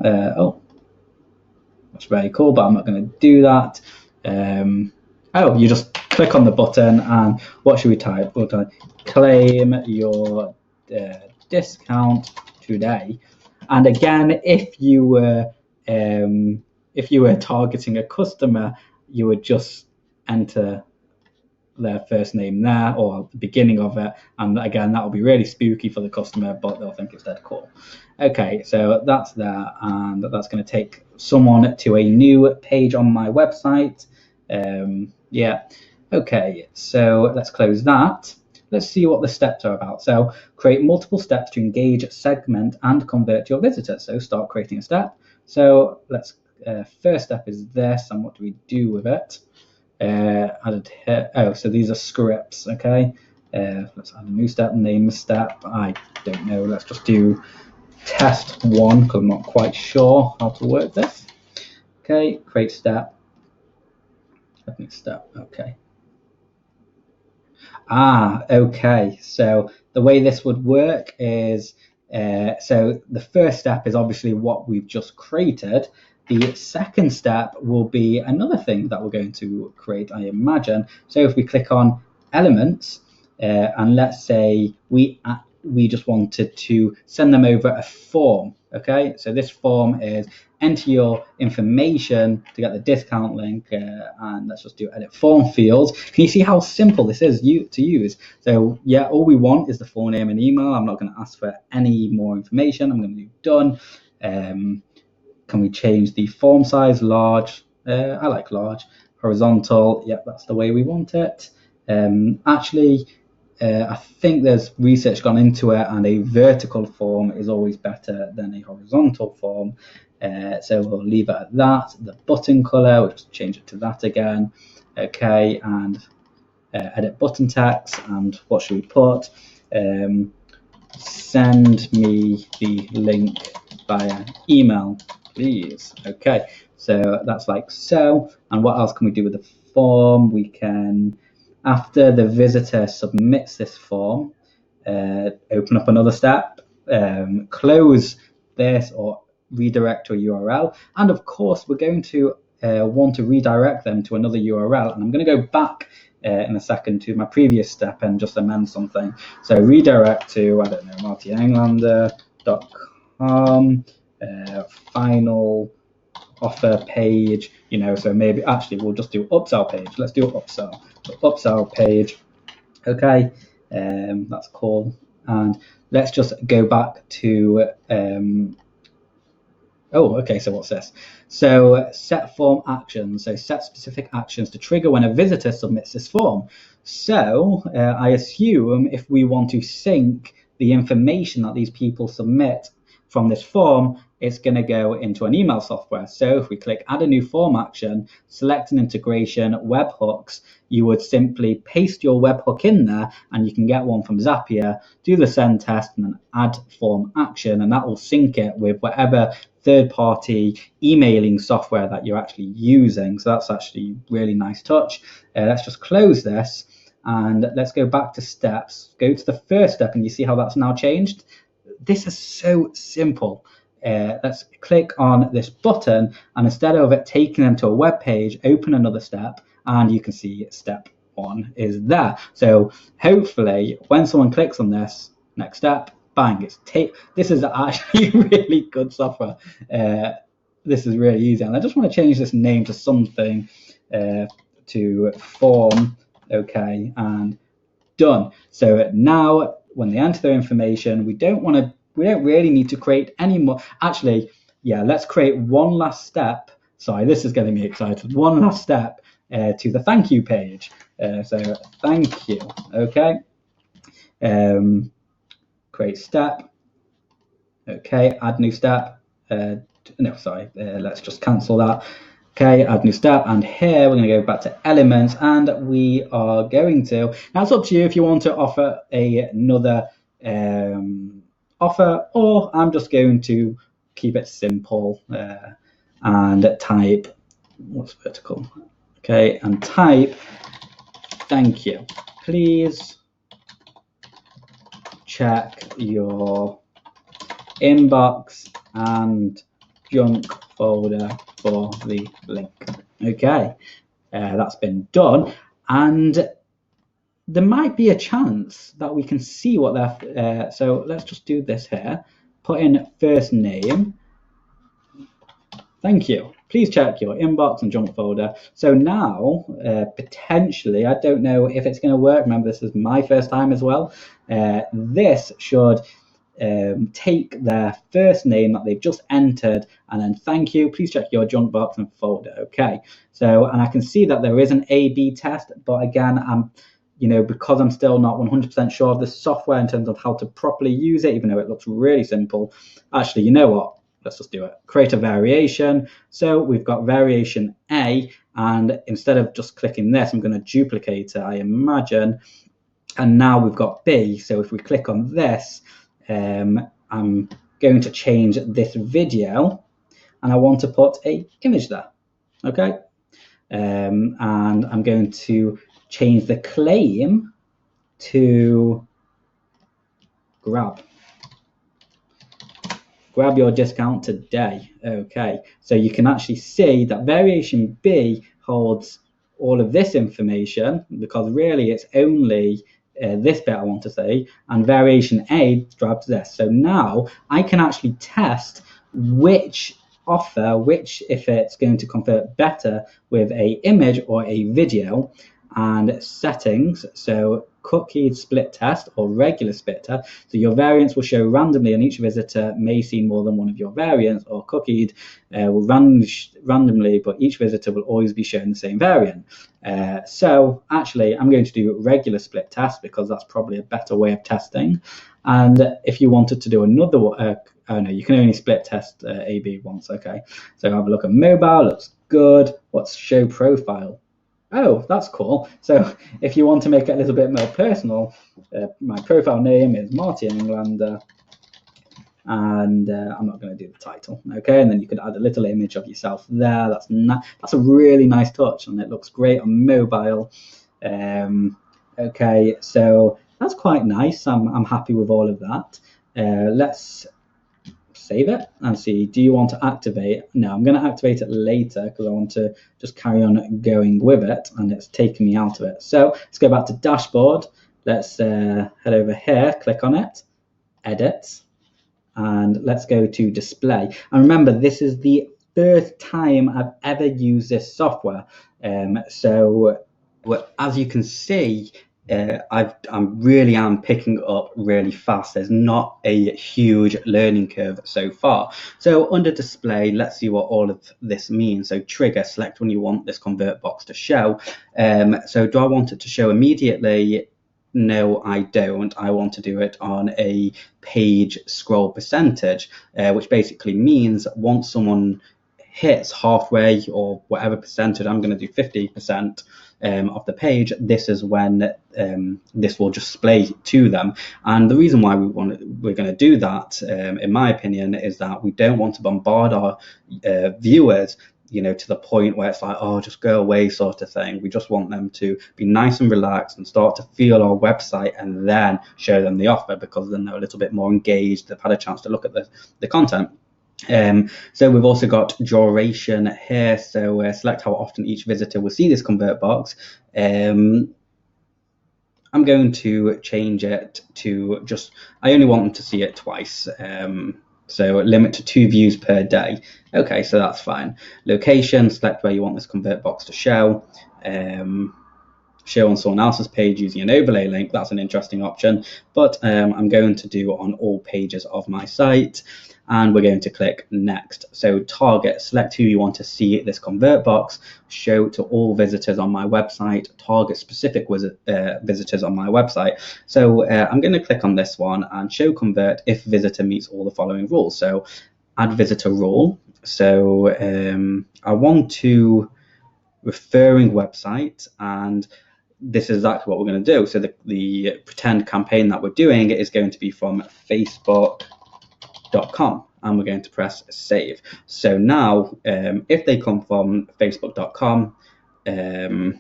That's very cool, but I'm not going to do that. You just click on the button, and what should we type? We'll type claim your discount today. And again, if you were targeting a customer, you would just enter their first name there, or the beginning of it, and again that will be really spooky for the customer, but they'll think it's dead cool. Okay, so that's there, and that's going to take someone to a new page on my website. Okay, so let's close that. Let's see what the steps are about. So create multiple steps to engage, segment, and convert your visitors. So start creating a step. So let's first step is this, and what do we do with it? Added here. So these are scripts. Okay, let's add a new step, name the step. I don't know. Let's just do test 1 because I'm not quite sure how to work this. Okay, create step. Step. Okay. Okay. So the way this would work is, so the first step is obviously what we've just created. The second step will be another thing that we're going to create, I imagine. So if we click on elements, and let's say we just wanted to send them over a form. Okay, so this form is enter your information to get the discount link, and let's just do edit form fields. Can you see how simple this is to use? So yeah, all we want is the full name and email. I'm not going to ask for any more information. I'm going to do done. Can we change the form size? Large. I like large. Horizontal. Yep, that's the way we want it. Actually, I think there's research gone into it, and a vertical form is always better than a horizontal form. So we'll leave it at that. The button color, we'll just change it to that again. Okay, and edit button text, and what should we put? Send me the link via email, please. Okay, so that's like so. And what else can we do with the form? We can, after the visitor submits this form, open up another step, close this or redirect to a URL. And of course, we're going to want to redirect them to another URL. And I'm going to go back in a second to my previous step and just amend something. So redirect to, I don't know, martyenglander.com, final offer page, you know, so maybe actually we'll just do upsell page. Let's do upsell. So upsell page. Okay, that's cool. And let's just go back to oh, okay, so what's this? So set form actions. So set specific actions to trigger when a visitor submits this form. So I assume if we want to sync the information that these people submit from this form, it's going to go into an email software. So if we click add a new form action, select an integration, webhooks, you would simply paste your webhook in there, and you can get one from Zapier, do the send test, and then add form action, and that will sync it with whatever third-party emailing software that you're actually using. So that's actually really nice touch. Let's just close this, and let's go back to steps. Go to the first step, and you see how that's now changed. This is so simple. Let's click on this button, and instead of it taking them to a web page, open another step, and you can see step 1 is there. So hopefully when someone clicks on this next step, bang, it's this is actually really good software. This is really easy, and I just want to change this name to something, to form. Okay, and done. So now when they enter their information, we don't really need to create any more. Actually, yeah, let's create one last step. Sorry, this is getting me excited. One last step to the thank you page. So thank you. Okay. Create step. Okay, add new step. No, sorry, let's just cancel that. Okay, add new step, and here we're going to go back to elements, and we are going to, now it's up to you if you want to offer another offer, or I'm just going to keep it simple and type, what's vertical? Okay, and type, thank you. Please check your inbox and junk folder for the link. Okay, that's been done, and there might be a chance that we can see what they're, so let's just do this here. Put in first name. Thank you. Please check your inbox and junk folder. So now, potentially, I don't know if it's going to work. Remember, this is my first time as well. This should take their first name that they've just entered, and then thank you, please check your junk box and folder. Okay, so, and I can see that there is an A/B test, but again, because I'm still not 100% sure of the software in terms of how to properly use it, even though it looks really simple. Actually, you know what? Let's just do it. Create a variation. So we've got variation A, and instead of just clicking this, I'm going to duplicate it, I imagine. And now we've got B. So if we click on this, I'm going to change this video, and I want to put a image there. Okay, and I'm going to change the claim to grab your discount today. Okay, so you can actually see that variation B holds all of this information, because really it's only this bit I want to say, and variation A grabs this. So now I can actually test which offer, if it's going to convert better with a image or a video. And settings, so cookied split test or regular split test. So your variants will show randomly, and each visitor may see more than one of your variants, or cookied will randomly, but each visitor will always be shown the same variant. So actually, I'm going to do regular split test because that's probably a better way of testing. And if you wanted to do another one, oh no, you can only split test A/B once. Okay, so have a look at mobile. Looks good. What's show profile? Oh, that's cool. So if you want to make it a little bit more personal, my profile name is Martin Englander, and I'm not going to do the title. Okay, and then you could add a little image of yourself there. That's a really nice touch, and it looks great on mobile. Okay, so that's quite nice. I'm happy with all of that. Let's save it and see. Do you want to activate? No, I'm going to activate it later because I want to just carry on going with it, and it's taking me out of it. So let's go back to dashboard. Let's head over here, click on it, edit, and let's go to display. And remember, this is the first time I've ever used this software. So as you can see, I really am picking up really fast. There's not a huge learning curve so far. So under display, let's see what all of this means. So trigger, select when you want this convert box to show. So do I want it to show immediately? No, I don't. I want to do it on a page scroll percentage, which basically means once someone hits halfway or whatever percentage, I'm going to do 50%. Of the page, this is when this will display to them. And the reason why we're going to do that, in my opinion, is that we don't want to bombard our viewers, to the point where it's like, oh, just go away sort of thing. We just want them to be nice and relaxed and start to feel our website, and then show them the offer, because then they're a little bit more engaged. They've had a chance to look at the content. So we've also got duration here. So select how often each visitor will see this convert box. I'm going to change it to just, I only want them to see it twice. So limit to 2 views per day. Okay, so that's fine. Location, select where you want this convert box to show. Show on someone else's page using an overlay link. That's an interesting option, but I'm going to do on all pages of my site, and we're going to click next. So target, select who you want to see this convert box show to all visitors on my website, target specific visitors on my website. So I'm going to click on this one and show convert if visitor meets all the following rules. So add visitor rule. So I want to referring website, and this is exactly what we're going to do. So the pretend campaign that we're doing is going to be from facebook.com, and we're going to press save. So now if they come from facebook.com, and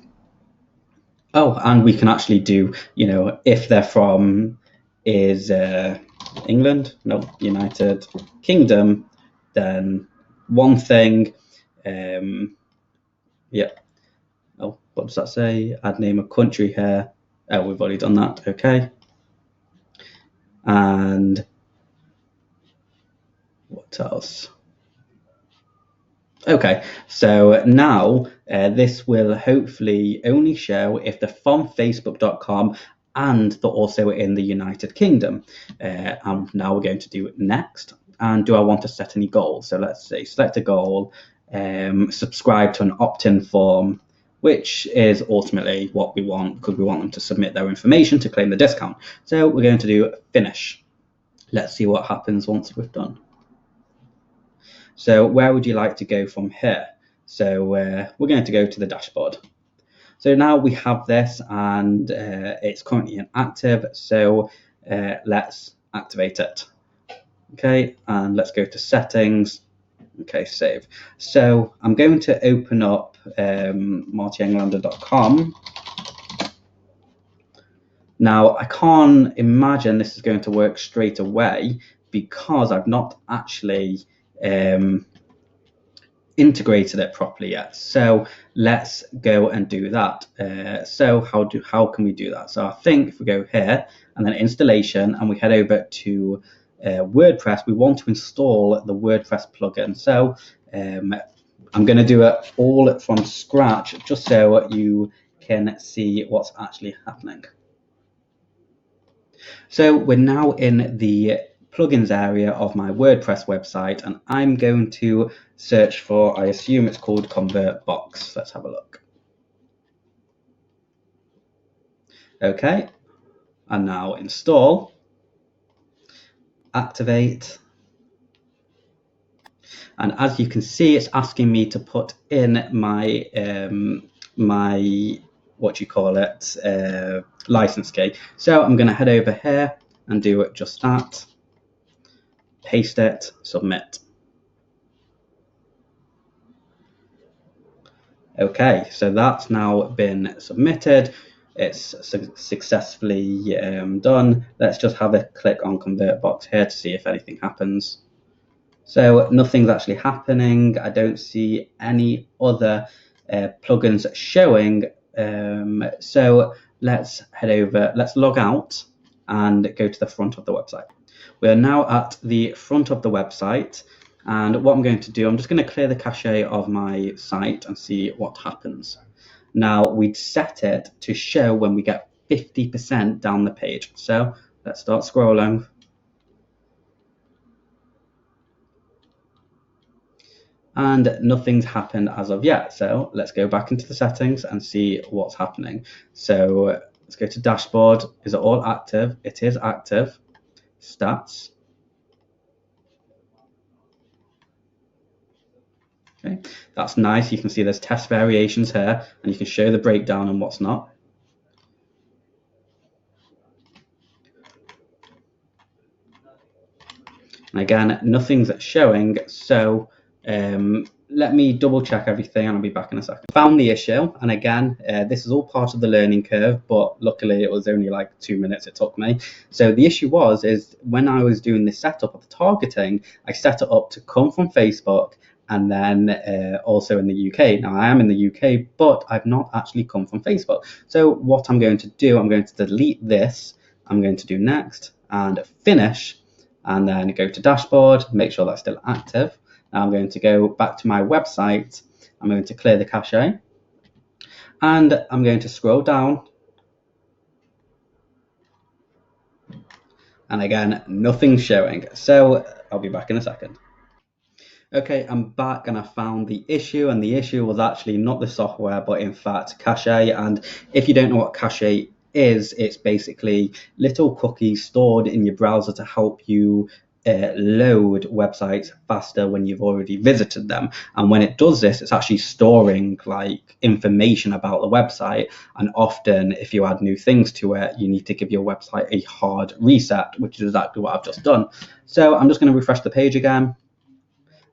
we can actually do, if they're from England, no, United Kingdom, then one thing. Yeah. Oh, what does that say? Add name of country here. Oh, we've already done that. Okay. And what else? Okay, so now this will hopefully only show if they're from facebook.com and they're also in the United Kingdom. And now we're going to do next. And do I want to set any goals? So let's say select a goal, subscribe to an opt-in form, which is ultimately what we want, because we want them to submit their information to claim the discount. So we're going to do finish. Let's see what happens once we've done. So where would you like to go from here? So we're going to go to the dashboard. So now we have this, and it's currently inactive. So let's activate it. Okay, and let's go to settings. Okay, save. So I'm going to open up martyenglander.com. Now I can't imagine this is going to work straight away because I've not actually integrated it properly yet. So let's go and do that. So how can we do that? So I think if we go here and then installation, and we head over to WordPress, we want to install the WordPress plugin. So I'm going to do it all from scratch just so you can see what's actually happening. So we're now in the plugins area of my WordPress website, and I'm going to search for, I assume it's called Convertbox. Let's have a look. Okay, and now install, activate, and as you can see, it's asking me to put in my license key. So I'm going to head over here and do it just that. Paste it, submit. Okay, so that's now been submitted. It's successfully done. Let's just have a click on Convertbox here to see if anything happens. So nothing's actually happening. I don't see any other plugins showing. So let's head over, let's log out and go to the front of the website. We are now at the front of the website. And what I'm going to do, I'm just going to clear the cache of my site and see what happens. Now, we'd set it to show when we get 50% down the page. So let's start scrolling. And nothing's happened as of yet. So let's go back into the settings and see what's happening. So let's go to dashboard. Is it all active? It is active. Stats. Okay, that's nice. You can see there's test variations here, and you can show the breakdown and what's not. And again, nothing's showing, so let me double check everything and I'll be back in a second. Found the issue, and again, this is all part of the learning curve, but luckily it was only like 2 minutes it took me. So the issue is when I was doing the setup of the targeting, I set it up to come from Facebook and then also in the UK. Now I am in the UK, but I've not actually come from Facebook. So what I'm going to do, I'm going to delete this, I'm going to do next and finish, and then go to dashboard, make sure that's still active. Now I'm going to go back to my website, I'm going to clear the cache, and I'm going to scroll down, and again, nothing's showing. So I'll be back in a second. Okay, I'm back and I found the issue, and the issue was actually not the software, but in fact cache. And if you don't know what cache is, it's basically little cookies stored in your browser to help you load websites faster when you've already visited them. And when it does this, it's actually storing like information about the website, and often if you add new things to it, you need to give your website a hard reset, which is exactly what I've just done. So I'm just going to refresh the page again,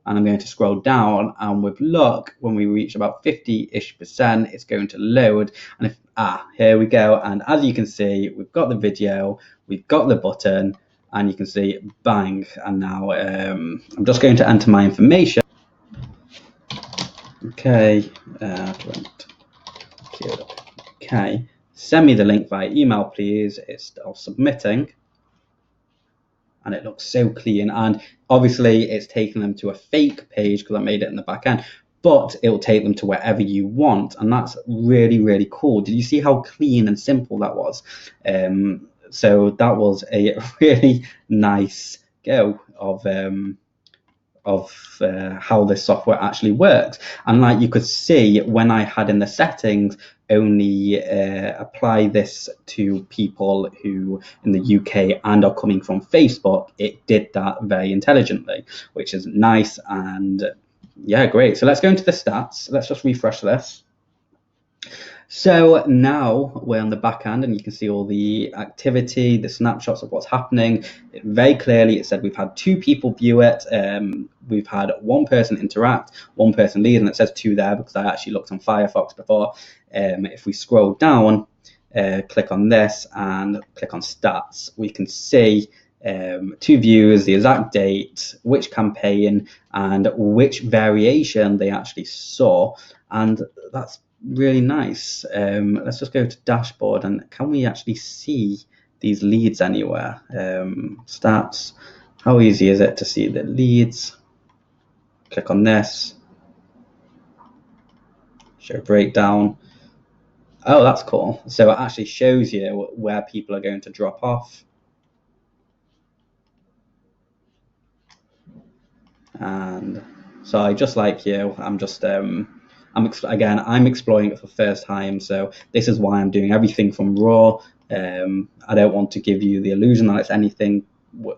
and I'm going to scroll down, and with luck, when we reach about 50-ish%, it's going to load. And if here we go, and as you can see, we've got the video, we've got the button, and you can see bang. And now I'm just going to enter my information. Okay, okay, send me the link via email please. It's still submitting, and it looks so clean, and obviously it's taking them to a fake page because I made it in the back end, but it will take them to wherever you want, and that's really, really cool. Did you see how clean and simple that was? So that was a really nice go of how this software actually works. And like you could see, when I had in the settings only apply this to people who in the UK and are coming from Facebook, it did that very intelligently, which is nice. And yeah, great. So let's go into the stats. Let's just refresh this. So now we're on the back end, and you can see all the activity, the snapshots of what's happening. Very clearly, it said we've had 2 people view it. We've had 1 person interact, 1 person leave, and it says 2 there because I actually looked on Firefox before. If we scroll down, click on this and click on stats, we can see 2 views, the exact date, which campaign, and which variation they actually saw. And that's really nice. Let's just go to dashboard, and can we actually see these leads anywhere? Stats, how easy is it to see the leads? Click on this, show breakdown. Oh, that's cool. So it actually shows you where people are going to drop off. And so just like you, I'm just I'm exploring it for the first time, so this is why I'm doing everything from raw. I don't want to give you the illusion that it's anything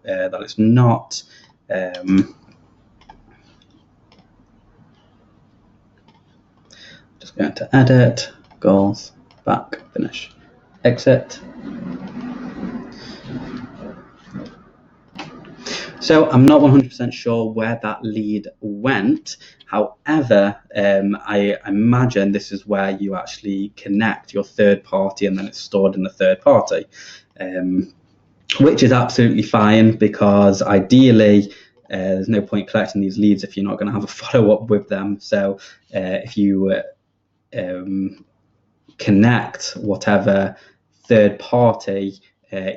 that it's not. Just going to edit, goals, back, finish, exit. So I'm not 100% sure where that lead went. However, I imagine this is where you actually connect your third party and then it's stored in the third party, which is absolutely fine, because ideally there's no point collecting these leads if you're not going to have a follow-up with them. So if you connect whatever third party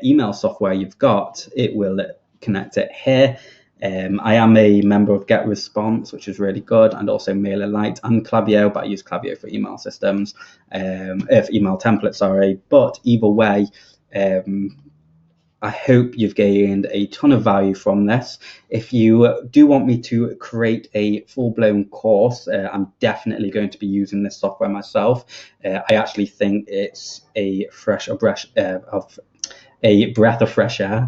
email software you've got, it will connect it here. I am a member of GetResponse, which is really good, and also MailerLite and Klaviyo, but I use Klaviyo for email systems, for email templates, sorry. But either way, I hope you've gained a ton of value from this. If you do want me to create a full-blown course, I'm definitely going to be using this software myself. I actually think it's a breath of fresh air.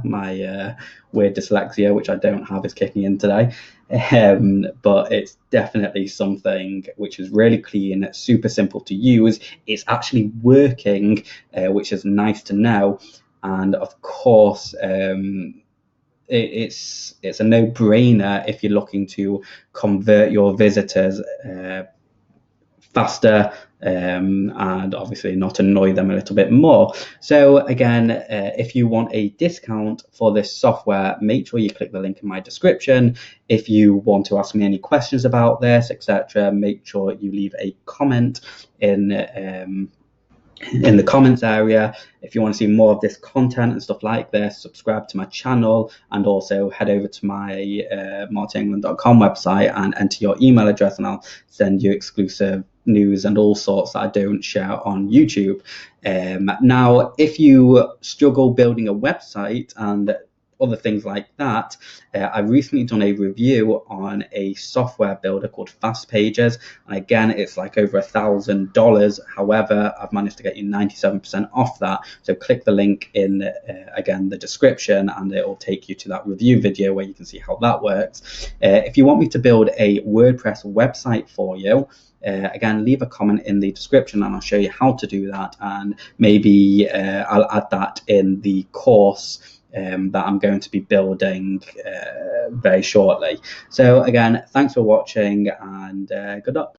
My weird dyslexia, which I don't have, is kicking in today. But it's definitely something which is really clean, super simple to use. It's actually working, which is nice to know. And of course, it's a no-brainer if you're looking to convert your visitors faster, and obviously not annoy them a little bit more. So again, if you want a discount for this software, make sure you click the link in my description. If you want to ask me any questions about this, etc., make sure you leave a comment in the comments area. If you want to see more of this content and stuff like this, subscribe to my channel, and also head over to my martinengland.com website and enter your email address, and I'll send you exclusive news and all sorts that I don't share on YouTube. Now, if you struggle building a website and other things like that, I've recently done a review on a software builder called Fast Pages, and again, it's like over $1,000. However, I've managed to get you 97% off that. So click the link in again the description, and it will take you to that review video where you can see how that works. If you want me to build a WordPress website for you, again, leave a comment in the description and I'll show you how to do that, and maybe I'll add that in the course that I'm going to be building very shortly. So again, thanks for watching, and good luck.